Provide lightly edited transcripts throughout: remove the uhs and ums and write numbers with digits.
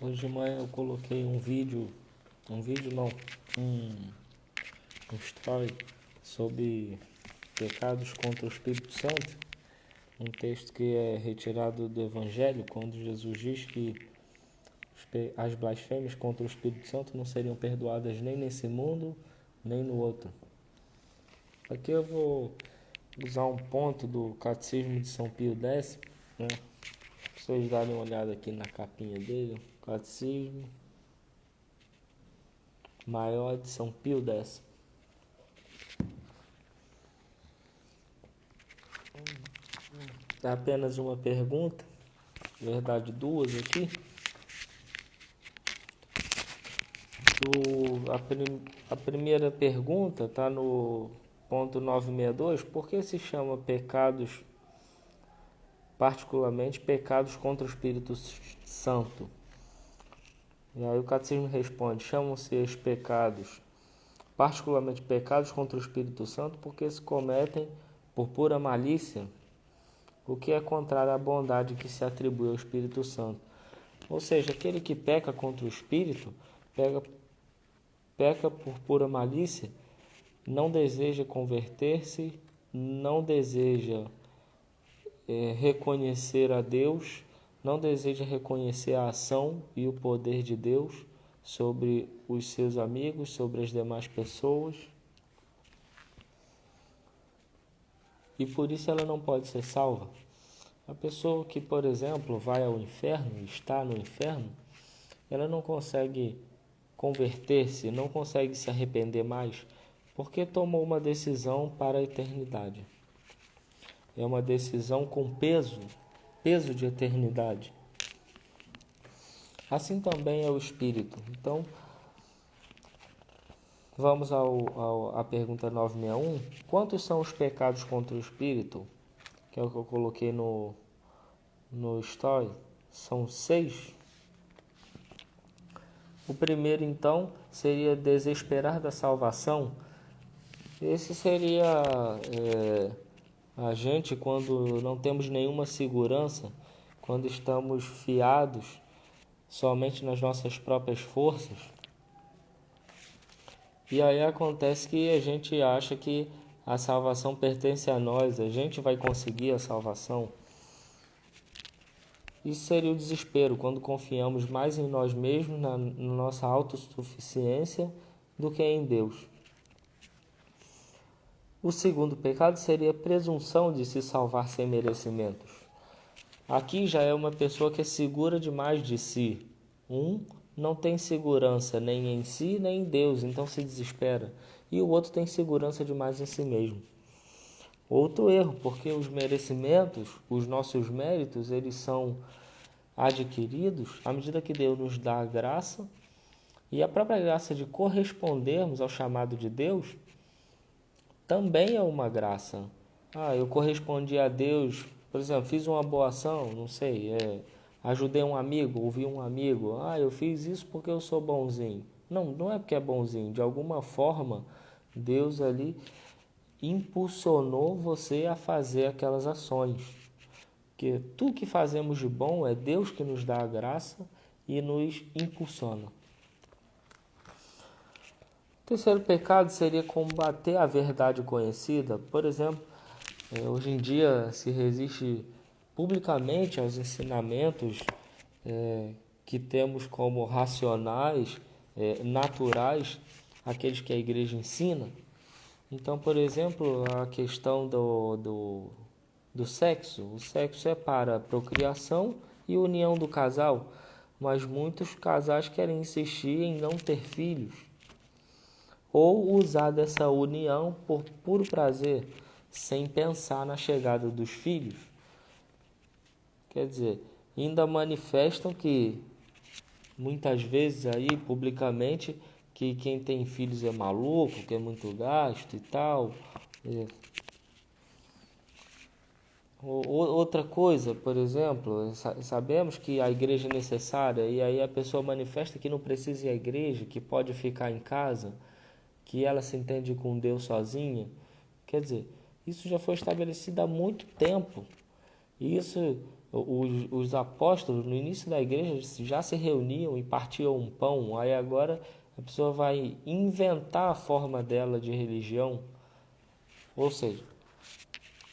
Hoje de manhã eu coloquei um vídeo não, um, um story sobre pecados contra o Espírito Santo, um texto que é retirado do Evangelho, quando Jesus diz que as blasfêmias contra o Espírito Santo não seriam perdoadas nem nesse mundo, nem no outro. Aqui eu vou usar um ponto do Catecismo de São Pio X, né? Pra vocês darem uma olhada aqui na capinha dele, Catecismo Maior de São Pio X. É apenas uma pergunta, na verdade duas aqui. A primeira pergunta está no ponto 962. Por que se chama pecados, particularmente pecados contra o Espírito Santo? E aí o Catecismo responde: chamam-se os pecados, particularmente pecados contra o Espírito Santo, porque se cometem por pura malícia, o que é contrário à bondade que se atribui ao Espírito Santo. Ou seja, aquele que peca contra o Espírito, peca por pura malícia, não deseja converter-se, não deseja reconhecer a Deus, não deseja reconhecer a ação e o poder de Deus sobre os seus amigos, sobre as demais pessoas. E por isso ela não pode ser salva. A pessoa que, por exemplo, vai ao inferno, está no inferno, ela não consegue converter-se, não consegue se arrepender mais, porque tomou uma decisão para a eternidade. É uma decisão com peso de eternidade. Assim também é o Espírito. Então, vamos à pergunta 961. Quantos são os pecados contra o Espírito? Que é o que eu coloquei no story. São 6. O primeiro, então, seria desesperar da salvação. Esse seria a gente quando não temos nenhuma segurança, quando estamos fiados somente nas nossas próprias forças. E aí acontece que a gente acha que a salvação pertence a nós, a gente vai conseguir a salvação. Isso seria o desespero, quando confiamos mais em nós mesmos, na nossa autossuficiência, do que em Deus. O segundo pecado seria a presunção de se salvar sem merecimentos. Aqui já é uma pessoa que é segura demais de si. Não tem segurança nem em si, nem em Deus, então se desespera. E o outro tem segurança demais em si mesmo. Outro erro, porque os merecimentos, os nossos méritos, eles são adquiridos à medida que Deus nos dá a graça, e a própria graça de correspondermos ao chamado de Deus também é uma graça. Eu correspondi a Deus, por exemplo, fiz uma boa ação, não sei, ajudei um amigo, ouvi um amigo, eu fiz isso porque eu sou bonzinho. Não é porque é bonzinho, de alguma forma Deus ali impulsionou você a fazer aquelas ações. Porque tudo que fazemos de bom é Deus que nos dá a graça e nos impulsiona. O terceiro pecado seria combater a verdade conhecida. Por exemplo, hoje em dia se resiste publicamente aos ensinamentos que temos como racionais, naturais, aqueles que a igreja ensina. Então, por exemplo, a questão do sexo. O sexo é para a procriação e união do casal, mas muitos casais querem insistir em não ter filhos ou usar dessa união por puro prazer, sem pensar na chegada dos filhos. Quer dizer, ainda manifestam que, muitas vezes aí, publicamente, que quem tem filhos é maluco, que é muito gasto e tal. Outra coisa, por exemplo, sabemos que a igreja é necessária, e aí a pessoa manifesta que não precisa ir à igreja, que pode ficar em casa, que ela se entende com Deus sozinha. Quer dizer, isso já foi estabelecido há muito tempo. E isso os apóstolos no início da igreja já se reuniam e partiam um pão. Aí agora a pessoa vai inventar a forma dela de religião, ou seja,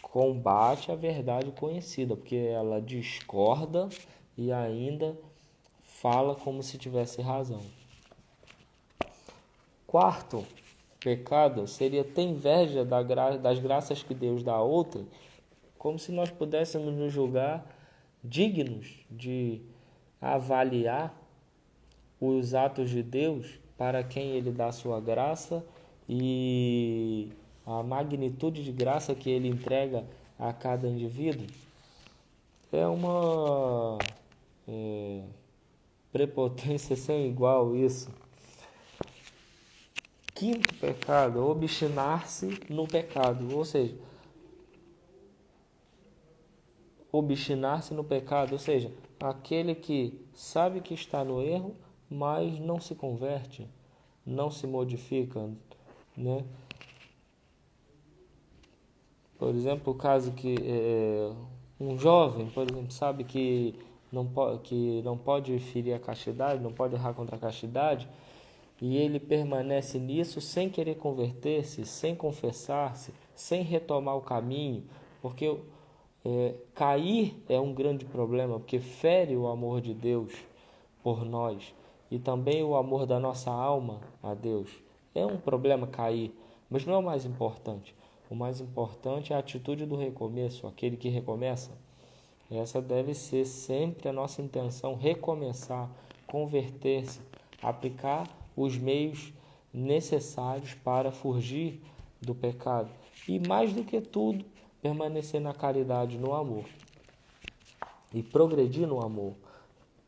combate a verdade conhecida, porque ela discorda e ainda fala como se tivesse razão. Quarto pecado seria ter inveja das graças que Deus dá a outra, como se nós pudéssemos nos julgar dignos de avaliar os atos de Deus para quem Ele dá a sua graça e a magnitude de graça que Ele entrega a cada indivíduo. É uma prepotência sem igual isso. Quinto pecado, obstinar-se no pecado, ou seja, aquele que sabe que está no erro, mas não se converte, não se modifica, né? Por exemplo, o caso que um jovem, por exemplo, sabe que não pode ferir a castidade, não pode errar contra a castidade, e ele permanece nisso sem querer converter-se, sem confessar-se, sem retomar o caminho, porque cair é um grande problema, porque fere o amor de Deus por nós e também o amor da nossa alma a Deus. É um problema cair, mas não é o mais importante. O mais importante é a atitude do recomeço, aquele que recomeça. Essa deve ser sempre a nossa intenção, recomeçar, converter-se, aplicar os meios necessários para fugir do pecado. E mais do que tudo, permanecer na caridade, no amor. E progredir no amor.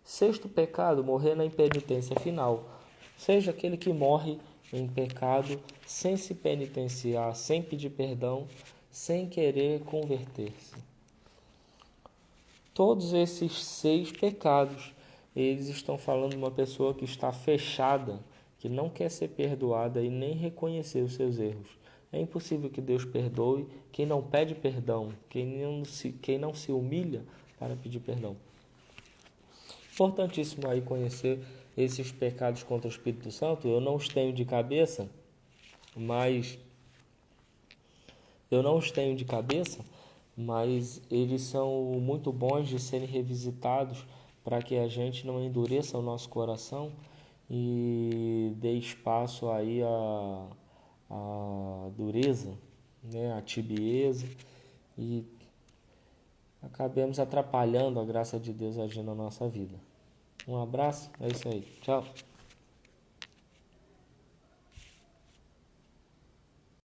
Sexto pecado, morrer na impenitência final. Seja aquele que morre em pecado sem se penitenciar, sem pedir perdão, sem querer converter-se. Todos esses 6 pecados, eles estão falando de uma pessoa que está fechada, que não quer ser perdoada e nem reconhecer os seus erros. É impossível que Deus perdoe quem não pede perdão, quem não se humilha para pedir perdão. Importantíssimo aí conhecer esses pecados contra o Espírito Santo. Eu não os tenho de cabeça, mas eles são muito bons de serem revisitados para que a gente não endureça o nosso coração e dê espaço aí à dureza, né, à tibieza, e acabemos atrapalhando a graça de Deus agindo na nossa vida. Um abraço, é isso aí, tchau.